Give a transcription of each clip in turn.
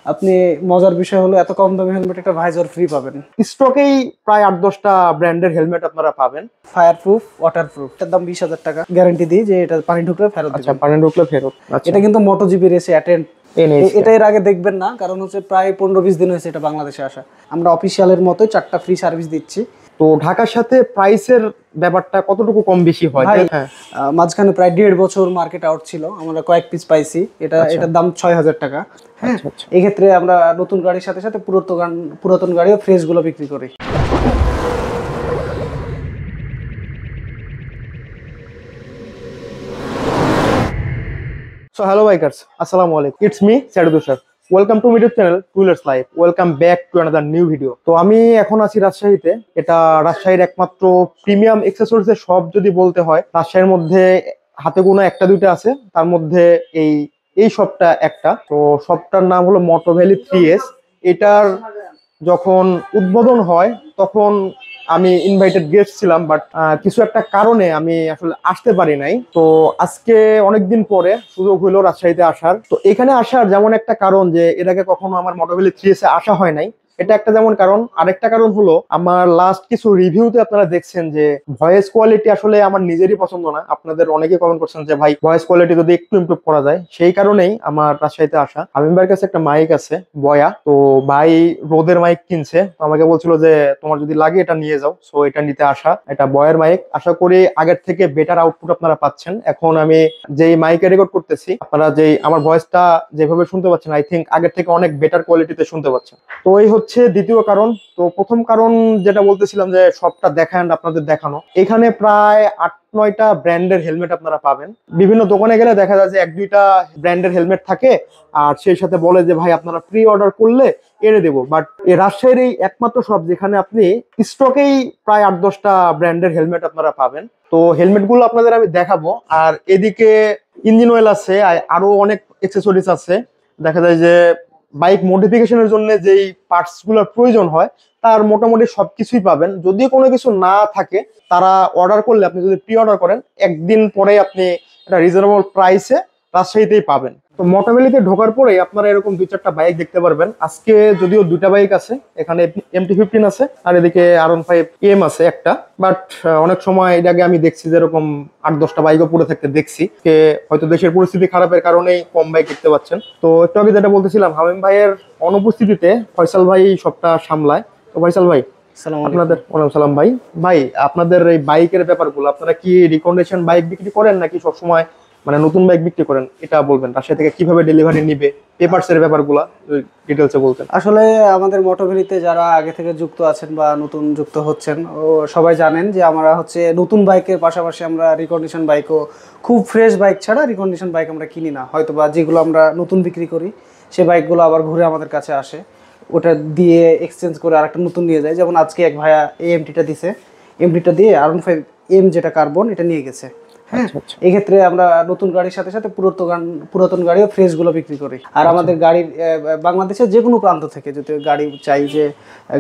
আপনি মজার বিষয় হলো এত কম দামে হেলমেট একটা ভাইজার ফ্রি পাবেন। স্টকেই প্রায় 8-10টা ব্র্যান্ডের হেলমেট আপনারা পাবেন। ফায়ার প্রুফ, ওয়াটার প্রুফ, এটার দাম 20,000 টাকা। গ্যারান্টি দিই যে এটা পানি ঢুকলে ফেরত আচ্ছা, দিবেন। পানি ঢুকলে ফেরত। আচ্ছা, এটা কিন্তু মোটোজিপি রেসে অ্যাটেন্ড, এনেছি। এটা এর আগে দেখবেন না, কারণ হচ্ছে প্রায় 15-20 দিন হয়েছে এটা বাংলাদেশে আসা। আমরা অফিসিয়ালের মতোই 4টা ফ্রি সার্ভিস দিচ্ছি। তো ঢাকার সাথে প্রাইসের ব্যাপারটা কতটুকু কম বেশি হয়? ভাই হ্যাঁ, মাঝখানে প্রায় 1.5 বছর মার্কেট আউট ছিল, আমরা কয়েক পিস পাইছি। এটার দাম 6,000 টাকা। হ্যাঁ, এই ক্ষেত্রে আমরা নতুন গাড়ির সাথে সাথে পুরাতন গাড়িও ফ্রেশ গুলো বিক্রি করি। সো হ্যালো বাইকার্স, আসসালামু আলাইকুম। ইটস মি স্যাডু Tushar. Welcome to my channel two wheelers life. Welcome back to another new video. তো আমি এখন আছি রাজশাহীতে। এটা রাজশাহীর একমাত্র প্রিমিয়াম অ্যাক্সেসরিজের শপ যদি বলতে হয়। রাজশাহীর মধ্যে হাতে গোনা একটা দুইটা আছে, তার মধ্যে এই এই শপটা একটা। তো শপটার নাম হলো মোটো ভ্যালি 3S। এটার যখন উদ্বোধন হয় তখন আমি ইনভাইটেড গেস্ট ছিলাম, বাট কিছু একটা কারণে আমি আসলে আসতে পারি নাই। তো আজকে অনেকদিন পরে সুযোগ হইলো রাজশাহীতে আসার। তো এখানে আসার যেমন একটা কারণ যে এর আগে কখনো আমার মোটো ভ্যালি 3S এ আসা হয় নাই, এটা একটা যেমন কারণ। আরেকটা কারণ হলো আমার লাস্ট কিছু রিভিউতে আপনারা দেখছেন যে ভয়েস কোয়ালিটি আসলে আমার নিজেরই পছন্দ না। আপনাদের অনেকে কমেন্ট করছেন যে ভাই ভয়েস কোয়ালিটি যদি একটু ইমপ্রুভ করা যায়। সেই কারণেই আমার রাজশাহীতে আসা। হামিম ভাইয়ের কাছে একটা মাইক আছে বয়া, তো ভাই রোদের মাইক কিনছে, তো আমাকে বলছিল যে তোমার যদি লাগে এটা নিয়ে যাও। সো এটা নিতে আসা। এটা বয়ের মাইক, আশা করি আগের থেকে বেটার আউটপুট আপনারা পাচ্ছেন। এখন আমি যেই মাইকে রেকর্ড করতেছি, আপনারা যেই আমার ভয়েসটা যেভাবে শুনতে পাচ্ছেন, আই থিঙ্ক আগের থেকে অনেক বেটার কোয়ালিটিতে শুনতে পাচ্ছেন। তো এই হচ্ছে দ্বিতীয় কারণ। তো প্রথম কারণ যেটা বলতেছিলাম যে সবটা দেখান, আপনাদের দেখানো। এখানে প্রায় 8-9টা ব্র্যান্ডের হেলমেট আপনারা পাবেন। বিভিন্ন দোকানে গেলে দেখা যায় যে 1-2টা ব্র্যান্ডের হেলমেট থাকে, আর সেই সাথে বলে যে ভাই আপনারা প্রি অর্ডার করলে এনে দেবো। বাট এই রাজশাহীর এই একমাত্র শপ যেখানে আপনি স্টকেই প্রায় 8-10টা ব্র্যান্ডের হেলমেট আপনারা পাবেন। তো হেলমেট গুলো আপনাদের আমি দেখাবো। আর এদিকে ইঞ্জিন অয়েল আছে, আরো অনেক অ্যাক্সেসরিজ আছে। দেখা যায় যে বাইক মডিফিকেশনের জন্য যেই পার্টস গুলোর প্রয়োজন হয় তার মোটামুটি সবকিছুই পাবেন। যদি কোনো কিছু না থাকে তারা অর্ডার করলে, আপনি যদি প্রি অর্ডার করেন, একদিন পরে আপনি একটা রিজনেবল প্রাইসে রাজশাহীতেই পাবেন। তো মোটো ভ্যালিতে ঢোকার পরেই আপনারা এরকম 2-4টা বাইক দেখতে পারবেন। আজকে যদিও 2টা বাইক আছে, এখানে MT-15 আছে আর এদিকে R15M আছে একটা। বাট অনেক সময় এর আগে আমি দেখছি যে এরকম 8-10টা বাইকও পড়ে থাকতে দেখছি। হয়তো দেশের পরিস্থিতি খারাপের কারণেই কম বাইক দেখতে পাচ্ছেন। তো একটু আগে যেটা বলতেছিলাম, হামিম ভাইয়ের অনুপস্থিতিতে ফয়সাল ভাই সবটা সামলায়। তো ফয়সাল ভাই, আপনাদের ওয়ালাইকুম সালাম। ভাই ভাই আপনাদের এই বাইকের ব্যাপারগুলো, আপনারা কি রিকন্ডিশন বাইক বিক্রি করেন নাকি সবসময় মানে নতুন বাইক বিক্রি করেন? এটা বলবেন। রাজশাহী থেকে কিভাবে ডেলিভারি নিবে, পেপারস এর ব্যাপারগুলো ডিটেইলসে বলতেন। আসলে আমাদের মোটো ভ্যালিতে যারা আগে থেকে যুক্ত আছেন বা নতুন যুক্ত হচ্ছেন, ও সবাই জানেন যে আমরা হচ্ছে নতুন বাইকের পাশাপাশি আমরা রিকন্ডিশন বাইকও, খুব ফ্রেশ বাইক ছাড়া রিকন্ডিশন বাইক আমরা কিনি না। হয়তো বা যেগুলো আমরা নতুন বিক্রি করি সেই বাইকগুলো আবার ঘুরে আমাদের কাছে আসে, ওটা দিয়ে এক্সচেঞ্জ করে আরেকটা নতুন নিয়ে যায়। যেমন আজকে এক ভাইয়া এমটিটা দিছে, এমটিটা দিয়ে R15M যেটা কার্বন এটা নিয়ে গেছে। হ্যাঁ, এই ক্ষেত্রে আমরা নতুন গাড়ির সাথে সাথে পুরাতন গাড়িও ফ্রেশ গুলো বিক্রি করি। আর আমাদের গাড়ির বাংলাদেশের যে কোনো প্রান্ত থেকে যদি গাড়ি চাই যে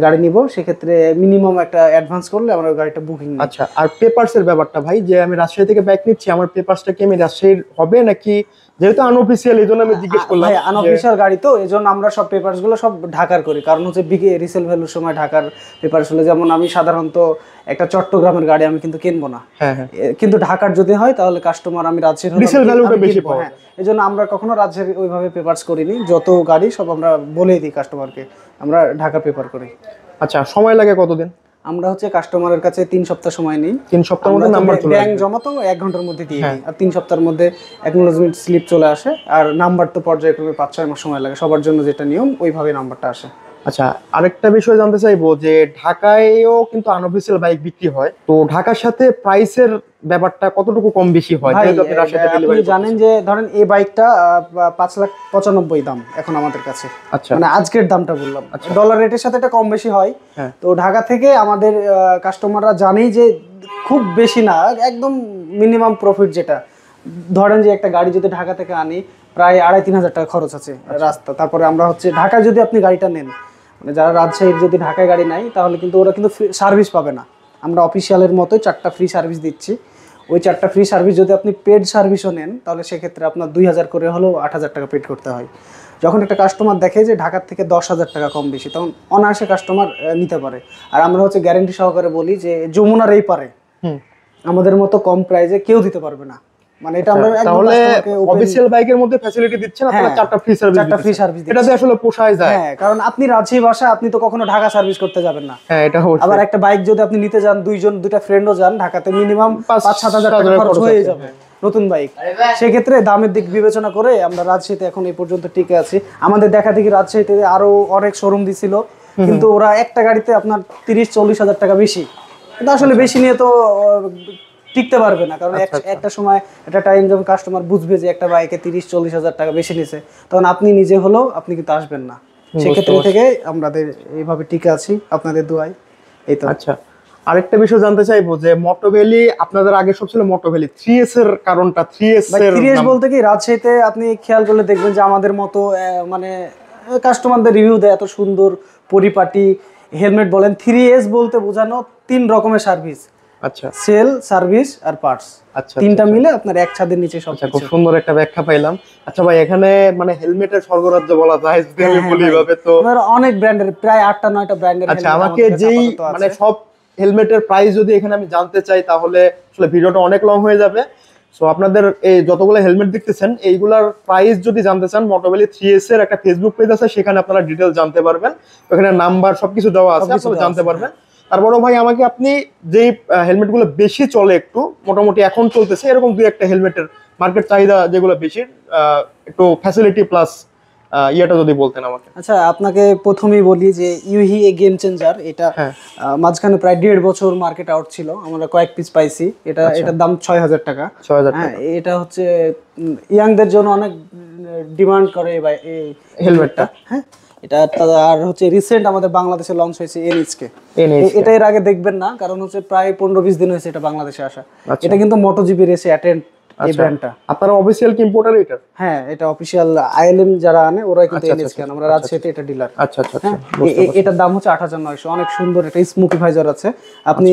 গাড়ি নিব, সেক্ষেত্রে মিনিমাম একটা অ্যাডভান্স করলে আমরা গাড়িটা বুকিং। আচ্ছা, আর পেপারস এর ব্যাপারটা ভাই, যে আমি রাজশাহী থেকে বাইক নিচ্ছি, আমার পেপারসটা কি আমি রাজশাহীর হবে নাকি? যেহেতু আনঅফিসিয়াল, এই জন্য আমি জিজ্ঞেস করলাম। ভাই আনঅফিসিয়াল গাড়ি তো, এই জন্য আমরা সব পেপারস গুলো সব ঢাকার করি। কারণ হচ্ছে রিসেল ভ্যালুর সময় ঢাকার পেপারস হলে, যেমন আমি সাধারণত একটা চট্টগ্রামের গাড়ি আমি কিন্তু কিনবো না, কিন্তু ঢাকার যদি হয় তাহলে কাস্টমার আমি রাজশাহীর রিসেল ভ্যালুটা বেশি পাবো। হ্যাঁ, এই জন্য আমরা কখনো রাজশাহীর ওইভাবে পেপারস করিনি। যত গাড়ি সব আমরা বলেই দিই কাস্টমারকে, আমরা ঢাকা পেপার করি। আচ্ছা, সময় লাগে কতদিন? আমরা হচ্ছে কাস্টমারের কাছে 3 সপ্তাহ সময় নিই। 3 সপ্তাহের মধ্যে নাম্বার চলে আসে? ব্যাংক জমা তো 1 ঘন্টার মধ্যে দিয়ে দিই, আর 3 সপ্তাহের মধ্যে অ্যাকনোলেজমেন্ট স্লিপ চলে আসে। আর নাম্বার তো পর্যায়ক্রমে 5-6 মাস সময় লাগে, সবার জন্য যেটা নিয়ম ওইভাবে নাম্বারটা আসে। আচ্ছা, আরেকটা বিষয় জানতে চাইবো যে ঢাকায়ও কিন্তু আনঅফিসিয়াল বাইক বিক্রি হয়। তো ঢাকার সাথে প্রাইসের ব্যাপারটা কতটুকু কম বেশি হয়? আপনি জানেন যে ধরেন এই বাইকটা 5,95,000 দাম এখন আমাদের কাছে। আচ্ছা, মানে আজকের দামটা বললাম, ডলার রেটের সাথে এটা কম বেশি হয়। তো ঢাকা থেকে আমাদের কাস্টমাররা জানেই যে খুব বেশি না, একদম মিনিমাম প্রফিট। যেটা ধরেন যে একটা গাড়ি যদি ঢাকা থেকে আনি, প্রায় 2,500-3,000 টাকা খরচ আছে রাস্তা। তারপরে আমরা হচ্ছে ঢাকায় যদি আপনি গাড়িটা নেন, মানে যারা রাজশাহীর যদি ঢাকায় গাড়ি নাই, তাহলে কিন্তু ওরা কিন্তু সার্ভিস পাবে না। আমরা অফিসিয়ালের মতোই 4টা ফ্রি সার্ভিস দিচ্ছি। ওই 4টা ফ্রি সার্ভিস যদি আপনি পেড সার্ভিসও নেন, তাহলে সেক্ষেত্রে আপনার 2,000 করে হলেও 8,000 টাকা পেড করতে হয়। যখন একটা কাস্টমার দেখে যে ঢাকার থেকে 10,000 টাকা কম বেশি, তখন অনায়াসে কাস্টমার নিতে পারে। আর আমরা হচ্ছে গ্যারান্টি সহকারে বলি যে যমুনার এই পারে আমাদের মতো কম প্রাইসে কেউ দিতে পারবে না। মানে এটা আমরা একদম তাহলে কাস্টমারকে অফিশিয়াল বাইকের মধ্যে ফ্যাসিলিটি দিচ্ছেন আপনারা, 4টা ফ্রি সার্ভিস, 4টা ফ্রি সার্ভিস। এটাতে আসলে পোষায় যায়। হ্যাঁ, কারণ আপনি রাজশাহী বাসা, আপনি তো কখনো ঢাকা সার্ভিস করতে যাবেন না। হ্যাঁ, এটা হচ্ছে। আবার একটা বাইক যদি আপনি নিতে যান, দুইটা ফ্রেন্ডও যান ঢাকাতে, মিনিমাম 5-7 হাজার টাকা খরচ হয়ে যাবে নতুন বাইক। সেক্ষেত্রে দামের দিক বিবেচনা করে আমরা রাজশাহীতে এখন এই পর্যন্ত টিকে আছি। আমাদের দেখা দেখি রাজশাহীতে আরো অনেক শোরুম দিছিল, কিন্তু ওরা একটা গাড়িতে আপনার 30-40 হাজার টাকা বেশি। কিন্তু আসলে বেশি নিয়ে তো টিকতে পারবে না, কারণ একটা সময় একটা টাইম যখন কাস্টমার বুঝবে যে একটা বাইকে 30-40 হাজার টাকা বেশি নিছে, তখন আপনি নিজে হলেও আপনি কিন্তু আসবেন না। সেক্ষেত্রে থেকে আমাদের এইভাবে টিকে আছি আপনাদের দোয়ায়। এই তো। আচ্ছা, আরেকটা বিষয় জানতে চাইবো যে মোটো ভ্যালি, আপনাদের আগে সব ছিল মোটো ভ্যালি, 3S এর কারণটা, 3S এর 3S বলতে কি, রাজশাহীতে আপনি খেয়াল করলে দেখবেন যে আমাদের মতো মানে কাস্টমারদের রিভিউ দেয় এত সুন্দর পরিপাটি হেলমেট বলেন। 3S বলতে বোঝানো 3 রকমের সার্ভিস। আচ্ছা, সেল, সার্ভিস আর পার্টস। আচ্ছা, তিনটা মিলে আপনার এক ছাদের নিচে সব। খুব সুন্দর একটা ব্যাখ্যা পাইলাম। আচ্ছা ভাই, এখানে মানে হেলমেটের স্বর্গরাজ্য বলা যায় যদি আমি বলি এভাবে, তো অনেক ব্র্যান্ডের, প্রায় 8টা-9টা ব্র্যান্ডের। আচ্ছা, আমাকে যেই মানে সব হেলমেটের প্রাইস যদি এখানে আমি জানতে চাই, তাহলে আসলে ভিডিওটা অনেক লং হয়ে যাবে। সো আপনাদের এই যতগুলো হেলমেট দেখতেছেন, এইগুলার প্রাইস যদি জানতে চান, মোটো ভ্যালি 3S এর একটা ফেসবুক পেজ আছে, সেখানে আপনারা ডিটেইলস জানতে পারবেন। ওখানে নাম্বার সবকিছু দেওয়া আছে, আপনারা জানতে পারবেন। তারপরে ভাই, আমাকে আপনি যেই হেলমেটগুলো বেশি চলে, একটু মোটামুটি এখন চলতেছে এরকম দুই একটা হেলমেটের মার্কেট চাহিদা যেগুলো বেশি, একটু ফ্যাসিলিটি প্লাস ইয়েটা যদি বলতেন আমাকে। আচ্ছা, আপনাকে প্রথমেই বলি যে ইউহি এ গেম চেঞ্জার, এটা মাঝখানে প্রায় 1.5 বছর মার্কেট আউট ছিল, আমরা কয়েক পিস পাইছি। এটার দাম 6,000 টাকা। 6,000 টাকা। এটা হচ্ছে ইয়াংদের জন্য অনেক ডিমান্ড করে এই হেলমেটটা। হ্যাঁ, এটা আর হচ্ছে রিসেন্ট আমাদের বাংলাদেশে লঞ্চ হয়েছে এনএসকে। এটা এর আগে দেখবেন না, কারণ হচ্ছে প্রায় 15-20 দিন হয়েছে এটা বাংলাদেশে আসা। এটা কিন্তু MotoGP রেসে অ্যাটেন্ড এই ব্র্যান্ডটা। আপনারা অফিশিয়াল কি ইম্পোর্টার এটা? হ্যাঁ, এটা অফিশিয়াল আইএলএম যারা আনে ওরাই কিন্তু এনএসকে আনে। আমরা রাজশাহীতে এটা ডিলার। আচ্ছা আচ্ছা। এটার দাম হচ্ছে 8,900। অনেক সুন্দর একটা স্মোকি ভাইজার আছে, আপনি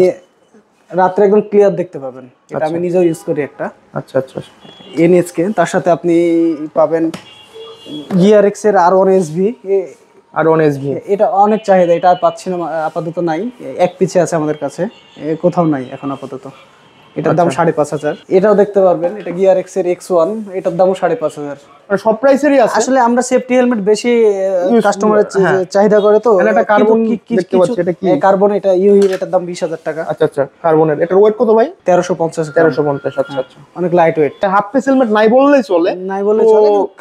রাত্রে একদম ক্লিয়ার দেখতে পাবেন। এটা আমি নিজেও ইউজ করি একটা। আচ্ছা আচ্ছা। এনএসকে, তার সাথে আপনি পাবেন GRX এর R1SB। R1SB এটা অনেক চাহিদা, এটা আর পাচ্ছি না আপাতত, নাই, এক পিছে আছে আমাদের কাছে, কোথাও নাই এখন আপাতত। এটার দাম 5,500। এটাও দেখতে পারবেন, এটা GRX এর X1, এটার দামও 5,500। মানে সব প্রাইসেরই আছে। আসলে আমরা সেফটি হেলমেট বেশি কাস্টমারের চাহিদা করে, তো এটা কার্বন দেখতে পাচ্ছি, এটা কি কার্বন? এটা ইউহি, এটার দাম 20,000 টাকা। আচ্ছা আচ্ছা, কার্বনের। এটার ওয়েট কত ভাই? 1350। 1350। আচ্ছা আচ্ছা, অনেক light weight. Half piece helmet নাই বললেই চলে,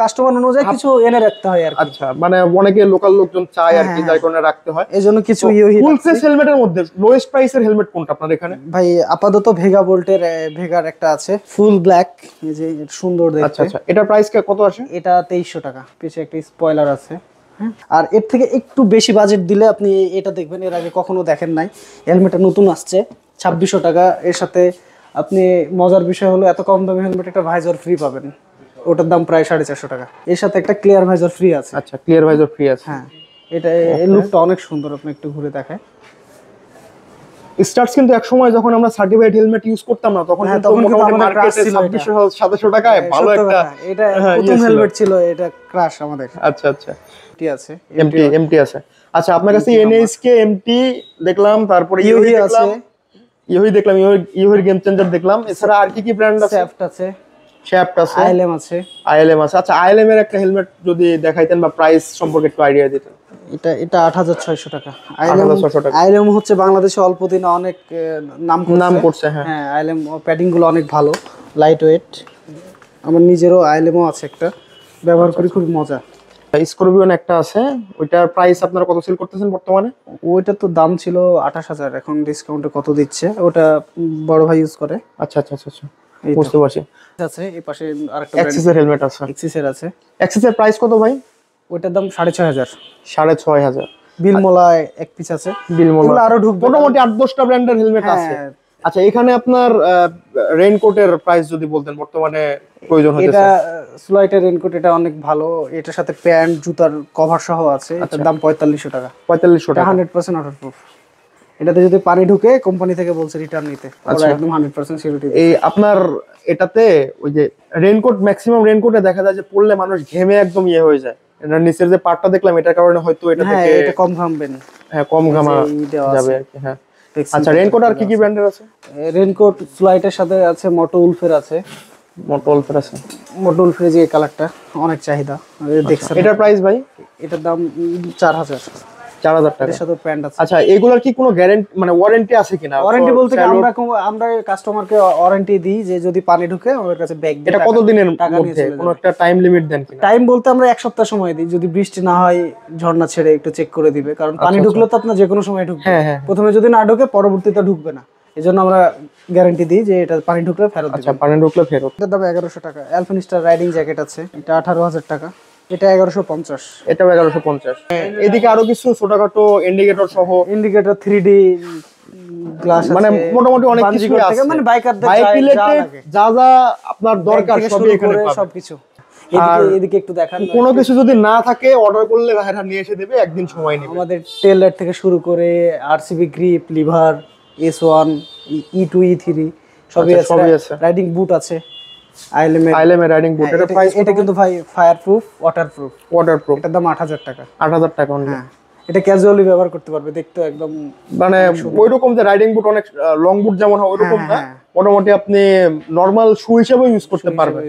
কাস্টমার অনুযায়ী কিছু এনে রাখতে হয় আর কি। আচ্ছা, মানে অনেকে লোকাল লোকজন চায় আর কি, যার কারণে রাখতে হয়। এজন্য কিছু ইউহি। ফুল ফেস হেলমেটের মধ্যে লোয়েস্ট প্রাইসের হেলমেট কোনটা আপনাদের এখানে? ভাই আপাতত ভেগা বোল্টের ভেগার একটা আছে ফুল ব্ল্যাক, এই যে সুন্দর দেখতে। আচ্ছা আচ্ছা, এটার প্রাইস কত আসে? এটা 2300 টাকা। পিছে একটা স্পয়লার আছে। আর এর থেকে একটু বেশি বাজেট দিলে আপনি এটা দেখবেন, এর আগে কখনো দেখেন নাই। হেলমেটটা নতুন আসছে, 2600 টাকা। এর সাথে আপনি, মজার বিষয় হলো, এত কম দামে হেলমেট একটা ভাইজার ফ্রি পাবেন, ওটার দাম প্রায় 450 টাকা। এর সাথে একটা ক্লিয়ার ভাইজার ফ্রি আছে। আচ্ছা, ক্লিয়ার ভাইজার ফ্রি আছে। হ্যাঁ, এটা এই লুকটা অনেক সুন্দর, আপনি একটু ঘুরে দেখায়। স্টার্টস কিন্তু এক সময় যখন আমরা সার্টিফাইড হেলমেট ইউজ করতাম না, তখন মোটামুটি মার্কেটে 2600-2700 টাকায় ভালো একটা, এটা প্রথম হেলমেট ছিল, এটা ক্রাশ আমাদের। আচ্ছা আচ্ছা, এমটি আছে। এমটি আছে। আচ্ছা, আপনার কাছে এনএসকে, এমটি দেখলাম, তারপরে ইউহি দেখলাম, ইউহির গেম চেঞ্জার দেখলাম। এছাড়া আর কি কি ব্র্যান্ড আছে? শ্যাফট আছে, আইএলএম আছে। আচ্ছা, আইএলএম এর একটা হেলমেট যদি দেখাইতেন বা প্রাইস সম্পর্কে একটু আইডিয়া দিতেন। এটা 8,600 টাকা। আইএলএম হচ্ছে বাংলাদেশে অল্প দিনে অনেক নাম করছে। হ্যাঁ, আইএলএম প্যাডিং গুলো অনেক ভালো, লাইট ওয়েট। আমার নিজেরও আইএলএমও আছে একটা, ব্যবহার করি, খুব মজা। স্করপিয়ন একটা আছে, ওইটার প্রাইস আপনারা কত সেল করতেছেন বর্তমানে? ওইটা তো দাম ছিল 28,000, এখন ডিসকাউন্টে কত দিচ্ছে, ওটা বড় ভাই ইউজ করে। আচ্ছা আচ্ছা আচ্ছা, বুঝতে পারছি। আছে এই পাশে আরেকটা অ্যাক্সিস এর হেলমেট আছে। অ্যাক্সিস এর প্রাইস কত ভাই? ওইটার দাম 6,500। 6,500। বিলমোলায় এক পিস আছে, বিলমোলা আরো ঢুকবে, মোটামুটি 8-10টা ব্র্যান্ডের হেলমেট আছে। আচ্ছা, এখানে আপনার রেইনকোটের প্রাইস যদি বলতেন বর্তমানে প্রয়োজন হচ্ছে। এটা স্লাইটের রেইনকোট, এটা অনেক ভালো। এটার সাথে প্যান্ট, জুতার কভার সহ আছে। এটার দাম 4,500 টাকা। 4,500 টাকা, 100% ওয়াটারপ্রুফ। এটাতে যদি পানি ঢুকে, কোম্পানি থেকে বলছে রিটার্ন নিতে, ওরা একদম 100% সিকিউরিটি। এই আপনার এটাতে ওই যে রেইনকোট, ম্যাক্সিমাম রেইনকোটে দেখা যায় যে পড়লে মানুষ ঘেমে একদম হয়ে যায়, এটা নিচের যে পার্টটা দেখলাম এটার কারণে হয়তো এটা হ্যাঁ থেকে এটা কম ঘামবেন। হ্যাঁ কম ঘামা যাবে আর কি। হ্যাঁ আচ্ছা রেইনকোট আর কি কি ব্র্যান্ডের আছে? রেইনকোট ফ্লাইটের সাথে আছে, মোটো উলফের আছে। মোটো উলফের আছে। মোটো উলফের যে কালারটা অনেক চাহিদা দেখছেন। এটার প্রাইস ভাই? এটার দাম 4000। 4000 টাকা। এর সাথে প্যান্ট আছে। আচ্ছা এগুলোর কি কোনো গ্যারান্টি মানে ওয়ারেন্টি আছে কিনা? ওয়ারেন্টি বলতে কি আমরা কাস্টমারকে ওয়ারেন্টি দিই যে যদি পানি ঢুকে আমাদের কাছে ব্যাগ দিয়ে এটা কত দিনের মধ্যে কোনো একটা টাইম লিমিট দেন কিনা? টাইম বলতে আমরা 1 সপ্তাহ সময় দিই, যদি বৃষ্টি না হয় ঝর্ণা ছেড়ে একটু চেক করে দিবে, কারণ পানি ঢুকলে তো আপনার যে কোনো সময় ঢুকবে। প্রথমে যদি না ঢুকে পরবর্তীতে ঢুকবে না, এজন্য আমরা গ্যারান্টি দিই যে এটা পানি ঢুকলে ফেরত দিবেন। আচ্ছা পানি ঢুকলে ফেরত। এটার দাম 1100 টাকা। অ্যালপিনিস্টার রাইডিং জ্যাকেট আছে, এটা 18000 টাকা। এটা 1150। এটাও 1150। এদিকে আরো কিছু ছোটখাটো ইন্ডিকেটর সহ, ইন্ডিকেটর 3D গ্লাস আছে, মানে মোটামুটি অনেক কিছু আছে, মানে বাইকারদের বাইক রিলেটেড যা যা আপনার দরকার সবই এখানে পাবেন সবকিছু। এদিকে একটু দেখান। কোনো কিছু যদি না থাকে অর্ডার করলে ভাইরা নিয়ে এসে দেবে, একদিন সময় নেবে। আমাদের টেল লাইট থেকে শুরু করে RCB grip, liver, S1, E2, E3 সবই আছে। রাইডিং বুট আছে, আইলেমের রাইডিং বুট। এটা প্রাইস? এটা কিন্তু ভাই ফায়ার প্রুফ, ওয়াটারপ্রুফ। এটার দাম 8000 টাকা। 8000 টাকা অনলি। হ্যাঁ এটা ক্যাজুয়ালি ব্যবহার করতে পারবে, দেখতে একদম মানে ওইরকম যে রাইডিং বুট অনেক লং বুট যেমন হয় ওইরকম না, মোটামুটি আপনি নরমাল শু হিসেবে ইউজ করতে পারবেন।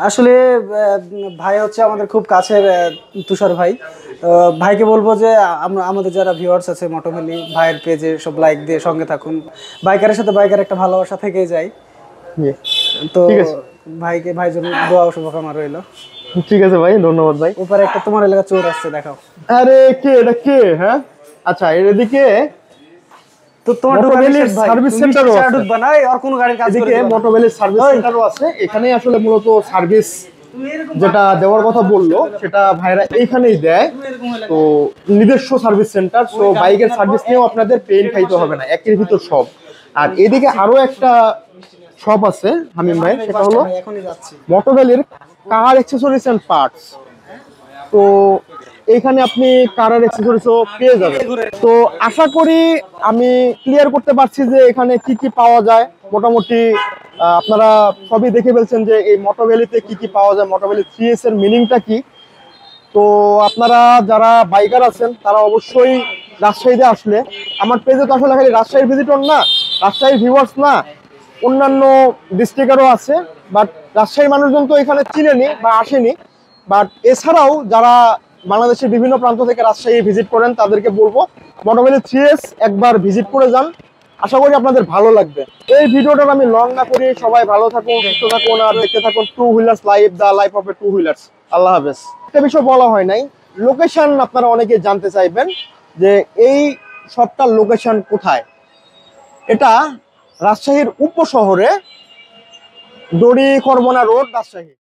আসলে ভাই হচ্ছে আমাদের খুব কাছের তুষার ভাই। ভাইকে বলবো যে আমাদের যারা ভিউয়ার্স আছে মোটোভ্যালি ভাইয়ের পেজে সব লাইক দিয়ে সঙ্গে থাকুন। বাইকারের সাথে বাইকার একটা ভালোবাসা থেকেই যায়। তো ভাই জন্য দোয়া ও শুভকামনা রইলো। ঠিক আছে ভাই, ধন্যবাদ ভাই। উপরে একটা তোমার এলাকা চোর আসছে, দেখাও। আরে কে এটা কে? হ্যাঁ আচ্ছা এদিকে তো তোমার সার্ভিস সেন্টারও আছে। ঢুকবা না আর কোন গাড়ির কাজ করে? এদিকে মোটোভ্যালির সার্ভিস সেন্টারও আছে। এখানে আসলে মূলত সার্ভিস যেটা দেওয়ার কথা বললো সেটা ভাইরা এইখানেই দেয়। তো নিজস্ব সার্ভিস সেন্টার, সো বাইকের সার্ভিস নিয়েও আপনাদের পেইন খাইতে হবে না, একের ভিতর সব। আর এদিকে আরো একটা শপ আছে হামিম ভাই, সেটা হলো মোটোভ্যালির কার অ্যাকসেসরিজ এন্ড পার্টস। তো এইখানে আপনি কারের অ্যাকসেসরিজও পেয়ে যাবেন। তো আশা করি আমি ক্লিয়ার করতে পারছি যে এখানে কি কি পাওয়া যায়। মোটামুটি আপনারা সবই দেখে ফেলছেন যে এই মোটোভ্যালিতে কি কি পাওয়া যায়, মোটোভ্যালি 3S এর মিনিংটা কি। তো আপনারা যারা বাইকার আছেন তারা অবশ্যই রাজশাহীতে আসলে, আমার পেজে তো আসলে খালি রাজশাহীর ভিজিটর না, রাজশাহীর ভিউয়ার্স না, অন্যান্য ডিস্ট্রিক্টেরও আছে, বাট রাজশাহীর মানুষজন তো এখানে চিনেনি বা আসেনি। বাট এছাড়াও যারা বাংলাদেশের বিভিন্ন প্রান্ত থেকে রাজশাহী ভিজিট করেন তাদেরকে বলবো মোটোভ্যালি 3S একবার ভিজিট করে যান, আশা করি আপনাদের ভালো লাগবে। এই ভিডিওটা আমি লং না করি, সবাই ভালো থাকুন, সুস্থ থাকুন, আর দেখতে থাকুন two wheelers life, the life of a two wheelers. আল্লাহ হাফেজ। একটা বিষয় বলা হয় নাই, লোকেশন আপনারা অনেকে জানতে চাইবেন যে এই শপটার লোকেশন কোথায়। এটা রাজশাহীর উপশহরে, দড়ি করবনা রোড, রাজশাহী।